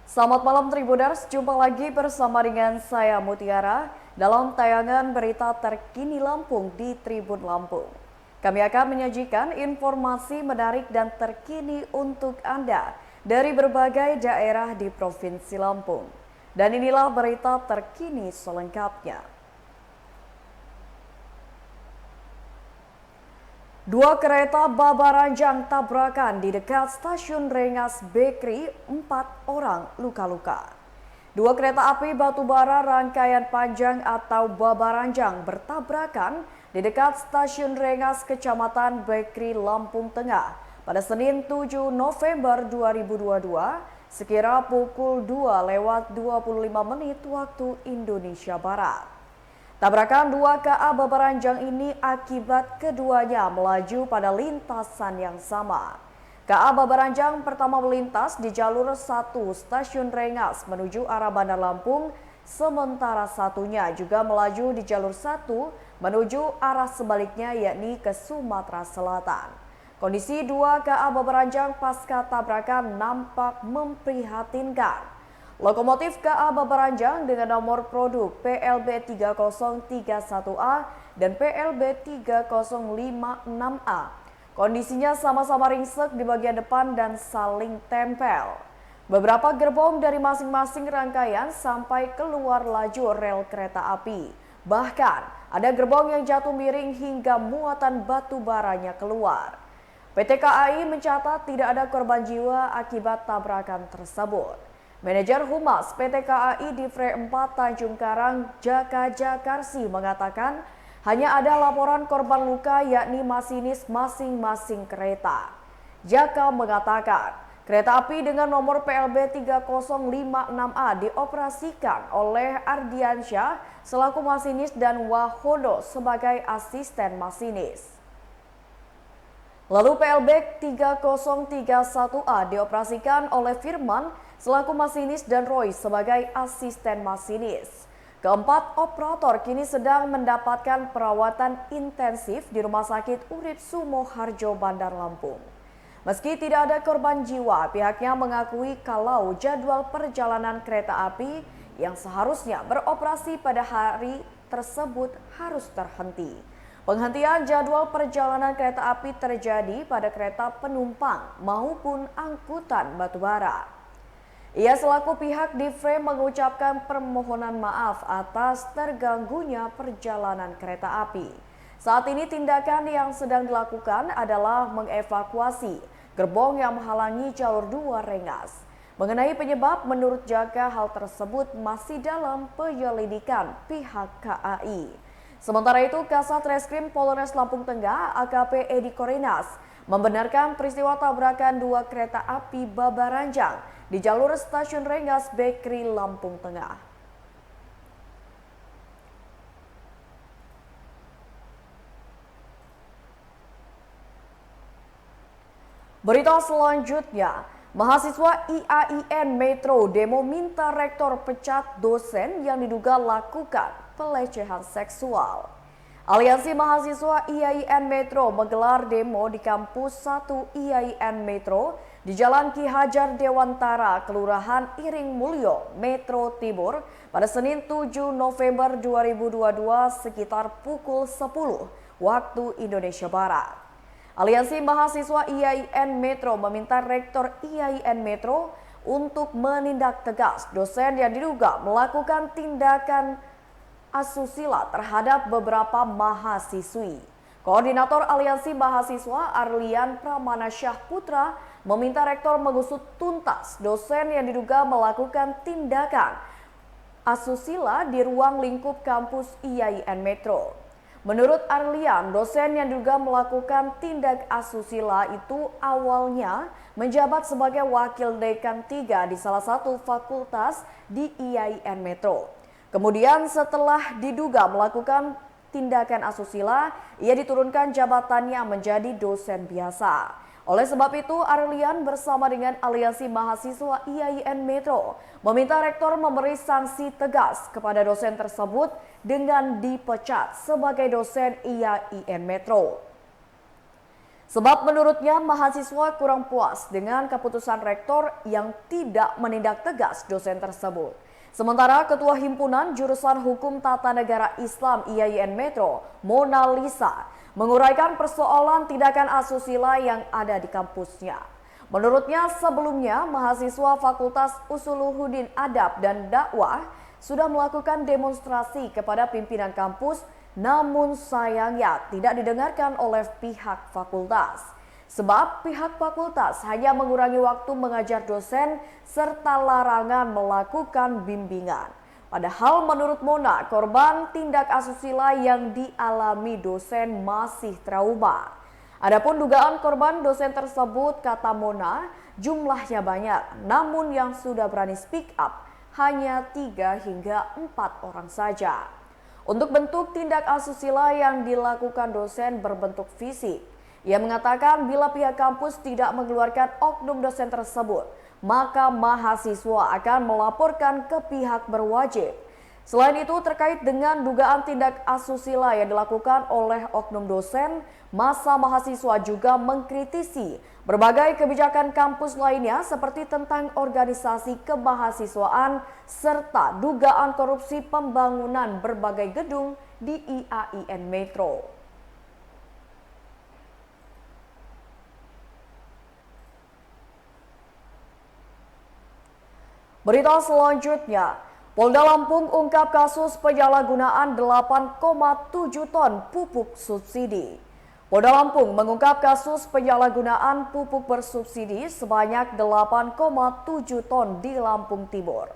Selamat malam Tribuners, jumpa lagi bersama dengan saya Mutiara dalam tayangan berita terkini Lampung di Tribun Lampung. Kami akan menyajikan informasi menarik dan terkini untuk Anda dari berbagai daerah di Provinsi Lampung. Dan inilah berita terkini selengkapnya. Dua kereta Babaranjang tabrakan di dekat stasiun Rengas Bakery, 4 orang luka-luka. Dua kereta api batubara rangkaian panjang atau Babaranjang bertabrakan di dekat stasiun Rengas Kecamatan Bakery, Lampung Tengah pada Senin 7 November 2022 sekira pukul 2:25 waktu Indonesia Barat. Tabrakan dua KA Babaranjang ini akibat keduanya melaju pada lintasan yang sama. KA Babaranjang pertama melintas di jalur 1 stasiun Rengas menuju arah Bandar Lampung, sementara satunya juga melaju di jalur 1 menuju arah sebaliknya yakni ke Sumatera Selatan. Kondisi dua KA Babaranjang pasca tabrakan nampak memprihatinkan. Lokomotif KA Babaranjang dengan nomor produk PLB 3031A dan PLB 3056A. Kondisinya sama-sama ringsek di bagian depan dan saling tempel. Beberapa gerbong dari masing-masing rangkaian sampai keluar lajur rel kereta api. Bahkan ada gerbong yang jatuh miring hingga muatan batu baranya keluar. PT KAI mencatat tidak ada korban jiwa akibat tabrakan tersebut. Manajer Humas PT KAI di Fre 4 Tanjung Karang, Jaka Jakarsi mengatakan hanya ada laporan korban luka yakni masinis masing-masing kereta. Jaka mengatakan kereta api dengan nomor PLB 3056A dioperasikan oleh Ardiansyah selaku masinis dan Wahono sebagai asisten masinis. Lalu PLB 3031A dioperasikan oleh Firman selaku masinis dan Roy sebagai asisten masinis. Keempat operator kini sedang mendapatkan perawatan intensif di Rumah Sakit Urip Sumoharjo, Bandar Lampung. Meski tidak ada korban jiwa, pihaknya mengakui kalau jadwal perjalanan kereta api yang seharusnya beroperasi pada hari tersebut harus terhenti. Penghentian jadwal perjalanan kereta api terjadi pada kereta penumpang maupun angkutan batubara. Ia selaku pihak di Fre mengucapkan permohonan maaf atas terganggunya perjalanan kereta api. Saat ini tindakan yang sedang dilakukan adalah mengevakuasi gerbong yang menghalangi jalur 2 Rengas. Mengenai penyebab, menurut Jaka hal tersebut masih dalam penyelidikan pihak KAI. Sementara itu, Kasat Reskrim Polres Lampung Tengah AKP Edi Korinas membenarkan peristiwa tabrakan dua kereta api Babaranjang di jalur stasiun Rengas Bakery, Lampung Tengah. Berita selanjutnya, mahasiswa IAIN Metro demo minta rektor pecat dosen yang diduga lakukan pelecehan seksual. Aliansi Mahasiswa IAIN Metro menggelar demo di kampus 1 IAIN Metro di Jalan Ki Hajar Dewantara, Kelurahan Iring Mulyo, Metro Timur pada Senin 7 November 2022 sekitar pukul 10 waktu Indonesia Barat. Aliansi Mahasiswa IAIN Metro meminta Rektor IAIN Metro untuk menindak tegas dosen yang diduga melakukan tindakan asusila terhadap beberapa mahasiswi. Koordinator Aliansi Mahasiswa Arlian Pramanasyah Putra meminta rektor mengusut tuntas dosen yang diduga melakukan tindakan asusila di ruang lingkup kampus IAIN Metro. Menurut Arlian, dosen yang diduga melakukan tindak asusila itu awalnya menjabat sebagai wakil dekan 3 di salah satu fakultas di IAIN Metro. Kemudian setelah diduga melakukan tindakan asusila, ia diturunkan jabatannya menjadi dosen biasa. Oleh sebab itu, Arlian bersama dengan Aliansi Mahasiswa IAIN Metro meminta rektor memberi sanksi tegas kepada dosen tersebut dengan dipecat sebagai dosen IAIN Metro. Sebab menurutnya mahasiswa kurang puas dengan keputusan rektor yang tidak menindak tegas dosen tersebut. Sementara Ketua Himpunan Jurusan Hukum Tata Negara Islam IAIN Metro, Mona Lisa, menguraikan persoalan tindakan asusila yang ada di kampusnya. Menurutnya sebelumnya mahasiswa Fakultas Usuluddin Adab dan Dakwah sudah melakukan demonstrasi kepada pimpinan kampus, namun sayangnya tidak didengarkan oleh pihak fakultas. Sebab pihak fakultas hanya mengurangi waktu mengajar dosen serta larangan melakukan bimbingan. Padahal menurut Mona, korban tindak asusila yang dialami dosen masih trauma. Adapun dugaan korban dosen tersebut, kata Mona, jumlahnya banyak, namun yang sudah berani speak up hanya 3 hingga 4 orang saja. Untuk bentuk tindak asusila yang dilakukan dosen berbentuk fisik, ia mengatakan bila pihak kampus tidak mengeluarkan oknum dosen tersebut, maka mahasiswa akan melaporkan ke pihak berwajib. Selain itu, terkait dengan dugaan tindak asusila yang dilakukan oleh oknum dosen, masa mahasiswa juga mengkritisi berbagai kebijakan kampus lainnya seperti tentang organisasi kemahasiswaan serta dugaan korupsi pembangunan berbagai gedung di IAIN Metro. Berita selanjutnya, Polda Lampung ungkap kasus penyalahgunaan 8,7 ton pupuk subsidi. Polda Lampung mengungkap kasus penyalahgunaan pupuk bersubsidi sebanyak 8,7 ton di Lampung Timur.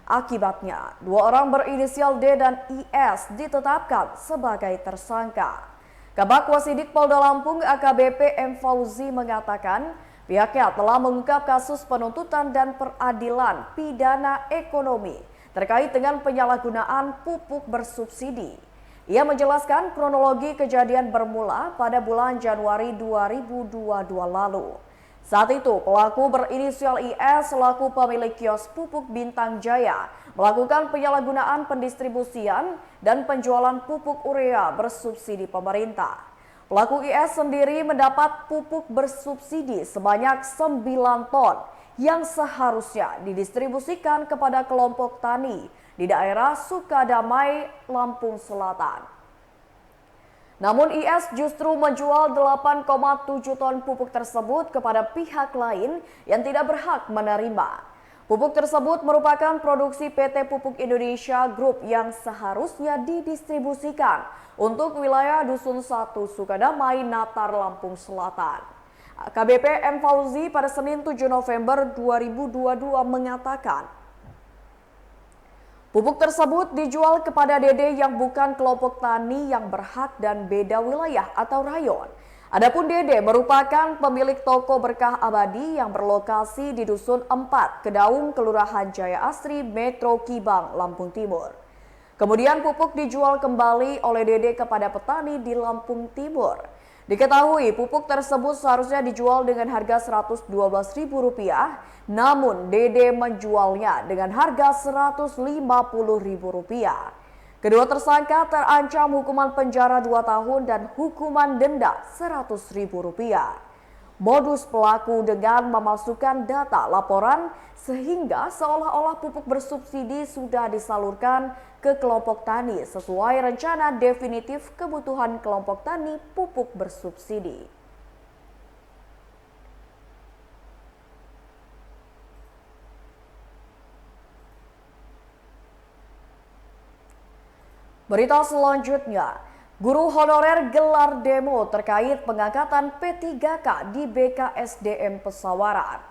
Akibatnya, 2 orang berinisial D dan IS ditetapkan sebagai tersangka. Kabak Wasidik Polda Lampung AKBP M. Fauzi mengatakan, pihaknya telah mengungkap kasus penuntutan dan peradilan pidana ekonomi terkait dengan penyalahgunaan pupuk bersubsidi. Ia menjelaskan kronologi kejadian bermula pada bulan Januari 2022 lalu. Saat itu, pelaku berinisial IS selaku pemilik kios pupuk Bintang Jaya melakukan penyalahgunaan pendistribusian dan penjualan pupuk urea bersubsidi pemerintah. Pelaku IS sendiri mendapat pupuk bersubsidi sebanyak 9 ton yang seharusnya didistribusikan kepada kelompok tani di daerah Sukadamai, Lampung Selatan. Namun IS justru menjual 8,7 ton pupuk tersebut kepada pihak lain yang tidak berhak menerima. Pupuk tersebut merupakan produksi PT Pupuk Indonesia Group yang seharusnya didistribusikan untuk wilayah Dusun 1 Sukadamai, Natar, Lampung Selatan. AKBP M. Fauzi pada Senin 7 November 2022 mengatakan, pupuk tersebut dijual kepada Dede yang bukan kelompok tani yang berhak dan beda wilayah atau rayon. Adapun Dede merupakan pemilik toko Berkah Abadi yang berlokasi di Dusun 4, Kedaung, Kelurahan Jaya Asri, Metro Kibang, Lampung Timur. Kemudian pupuk dijual kembali oleh Dede kepada petani di Lampung Timur. Diketahui pupuk tersebut seharusnya dijual dengan harga Rp112.000, namun Dede menjualnya dengan harga Rp150.000. Kedua tersangka terancam hukuman penjara 2 tahun dan hukuman denda Rp100.000. Modus pelaku dengan memasukkan data laporan sehingga seolah-olah pupuk bersubsidi sudah disalurkan ke kelompok tani sesuai rencana definitif kebutuhan kelompok tani pupuk bersubsidi. Berita selanjutnya, guru honorer gelar demo terkait pengangkatan P3K di BKSDM Pesawaran.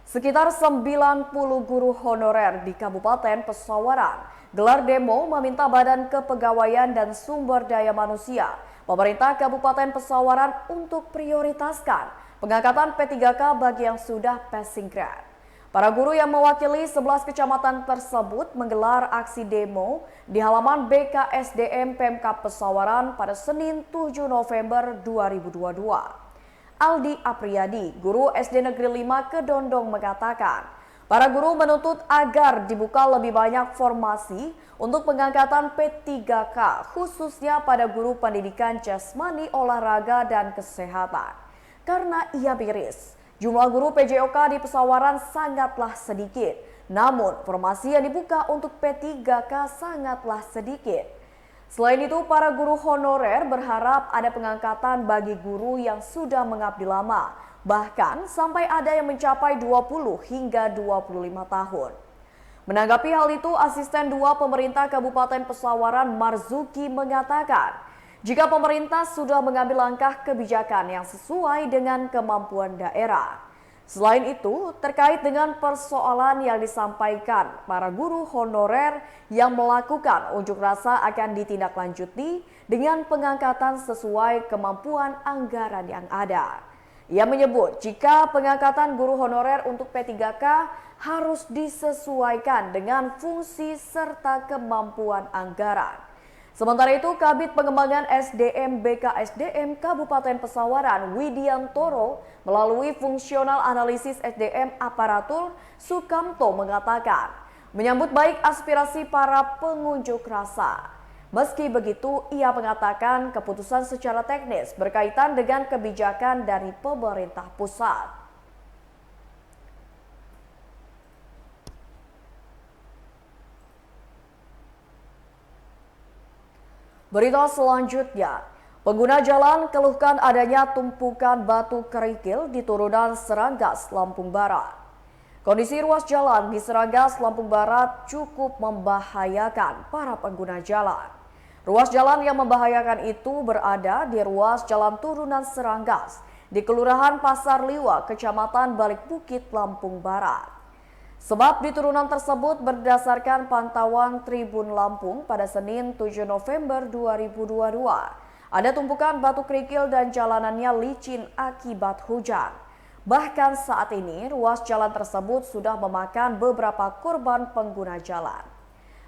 Sekitar 90 guru honorer di Kabupaten Pesawaran gelar demo meminta Badan Kepegawaian dan Sumber Daya Manusia pemerintah Kabupaten Pesawaran untuk prioritaskan pengangkatan P3K bagi yang sudah passing grade. Para guru yang mewakili 11 kecamatan tersebut menggelar aksi demo di halaman BKSDM Pemkab Pesawaran pada Senin 7 November 2022. Aldi Apriyadi, guru SD Negeri 5 Kedondong mengatakan, para guru menuntut agar dibuka lebih banyak formasi untuk pengangkatan P3K khususnya pada guru pendidikan jasmani, olahraga, dan kesehatan. karena ia miris. Jumlah guru PJOK di Pesawaran sangatlah sedikit, namun formasi yang dibuka untuk P3K sangatlah sedikit. Selain itu, para guru honorer berharap ada pengangkatan bagi guru yang sudah mengabdi lama, bahkan sampai ada yang mencapai 20 hingga 25 tahun. Menanggapi hal itu, Asisten 2 Pemerintah Kabupaten Pesawaran Marzuki mengatakan, jika pemerintah sudah mengambil langkah kebijakan yang sesuai dengan kemampuan daerah. Selain itu, terkait dengan persoalan yang disampaikan, para guru honorer yang melakukan unjuk rasa akan ditindaklanjuti dengan pengangkatan sesuai kemampuan anggaran yang ada. Ia menyebut jika pengangkatan guru honorer untuk P3K harus disesuaikan dengan fungsi serta kemampuan anggaran. Sementara itu, Kabid Pengembangan SDM BKSDM Kabupaten Pesawaran Widiantoro melalui fungsional analisis SDM aparatur Sukamto mengatakan menyambut baik aspirasi para pengunjuk rasa. Meski begitu, ia mengatakan keputusan secara teknis berkaitan dengan kebijakan dari pemerintah pusat. Berita selanjutnya, pengguna jalan keluhkan adanya tumpukan batu kerikil di turunan Seranggas, Lampung Barat. Kondisi ruas jalan di Seranggas, Lampung Barat cukup membahayakan para pengguna jalan. Ruas jalan yang membahayakan itu berada di ruas jalan turunan Seranggas di Kelurahan Pasar Liwa, Kecamatan Balik Bukit, Lampung Barat. Sebab di turunan tersebut berdasarkan pantauan Tribun Lampung pada Senin 7 November 2022, ada tumpukan batu kerikil dan jalanannya licin akibat hujan. Bahkan saat ini ruas jalan tersebut sudah memakan beberapa korban pengguna jalan.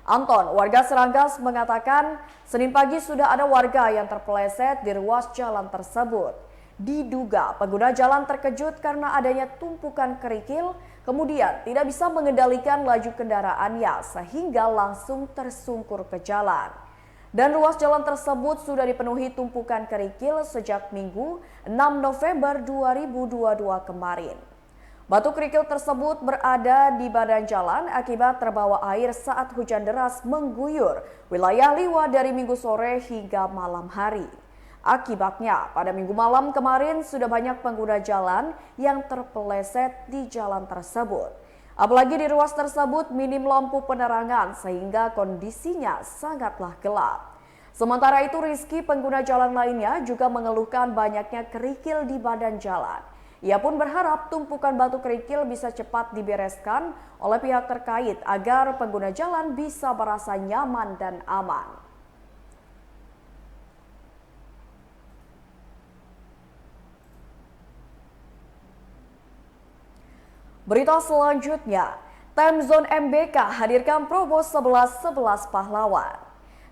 Anton, warga Seranggas mengatakan Senin pagi sudah ada warga yang terpeleset di ruas jalan tersebut. Diduga pengguna jalan terkejut karena adanya tumpukan kerikil, kemudian tidak bisa mengendalikan laju kendaraannya sehingga langsung tersungkur ke jalan. Dan ruas jalan tersebut sudah dipenuhi tumpukan kerikil sejak Minggu 6 November 2022 kemarin. Batu kerikil tersebut berada di badan jalan akibat terbawa air saat hujan deras mengguyur wilayah Liwa dari Minggu sore hingga malam hari. Akibatnya, pada Minggu malam kemarin sudah banyak pengguna jalan yang terpeleset di jalan tersebut. Apalagi di ruas tersebut minim lampu penerangan sehingga kondisinya sangatlah gelap. Sementara itu, Rizky, pengguna jalan lainnya juga mengeluhkan banyaknya kerikil di badan jalan. Ia pun berharap tumpukan batu kerikil bisa cepat dibereskan oleh pihak terkait agar pengguna jalan bisa merasa nyaman dan aman. Berita selanjutnya, Time Zone MBK hadirkan promo 11-11 pahlawan.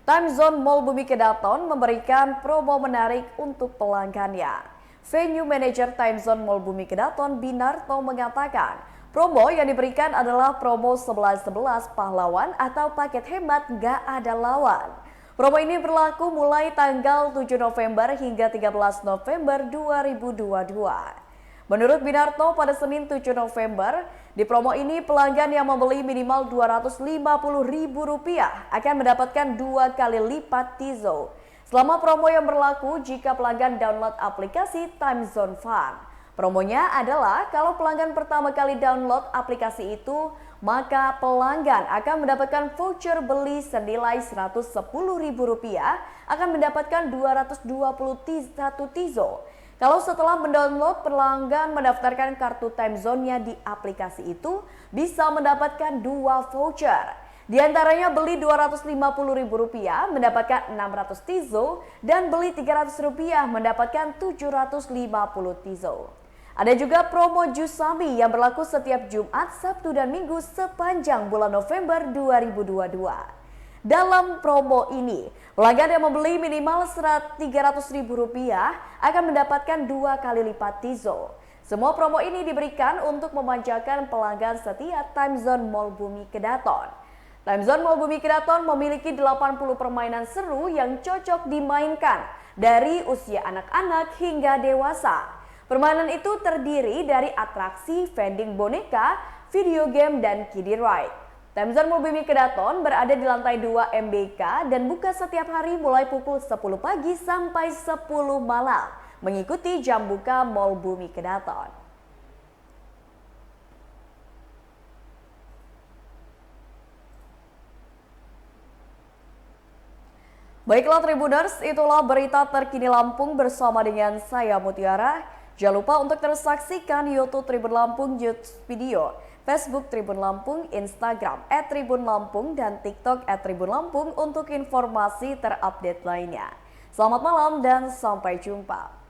Time Zone Mall Bumi Kedaton memberikan promo menarik untuk pelanggannya. Venue Manager Time Zone Mall Bumi Kedaton Binarto mengatakan, promo yang diberikan adalah promo 11-11 pahlawan atau paket hemat gak ada lawan. Promo ini berlaku mulai tanggal 7 November hingga 13 November 2022. Menurut Binarto, pada Senin 7 November, di promo ini pelanggan yang membeli minimal Rp250.000 akan mendapatkan 2 kali lipat Tizo. Selama promo yang berlaku jika pelanggan download aplikasi Time Zone Fun. Promonya adalah kalau pelanggan pertama kali download aplikasi itu, maka pelanggan akan mendapatkan voucher beli senilai Rp110.000 akan mendapatkan 221 Tizo. Kalau setelah mendownload, pelanggan mendaftarkan kartu Time Zone-nya di aplikasi itu bisa mendapatkan 2 voucher. Di antaranya beli Rp250.000 mendapatkan 600 Tizo dan beli Rp300 mendapatkan 750 Tizo. Ada juga promo Jusami yang berlaku setiap Jumat, Sabtu dan Minggu sepanjang bulan November 2022. Dalam promo ini, pelanggan yang membeli minimal Rp300.000 akan mendapatkan 2 kali lipat Tizo. Semua promo ini diberikan untuk memanjakan pelanggan setia Time Zone Mall Bumi Kedaton. Time Zone Mall Bumi Kedaton memiliki 80 permainan seru yang cocok dimainkan dari usia anak-anak hingga dewasa. Permainan itu terdiri dari atraksi vending boneka, video game, dan kiddie ride. Temzar Mall Kedaton berada di lantai 2 MBK dan buka setiap hari mulai pukul 10 pagi sampai 10 malam, mengikuti jam buka Mall Bumi Kedaton. Baiklah Tribuners, itulah berita terkini Lampung bersama dengan saya Mutiara. Jangan lupa untuk terus saksikan YouTube Tribun Lampung, YouTube Video, Facebook Tribun Lampung, Instagram @Tribun Lampung, dan TikTok @Tribun Lampung untuk informasi terupdate lainnya. Selamat malam dan sampai jumpa.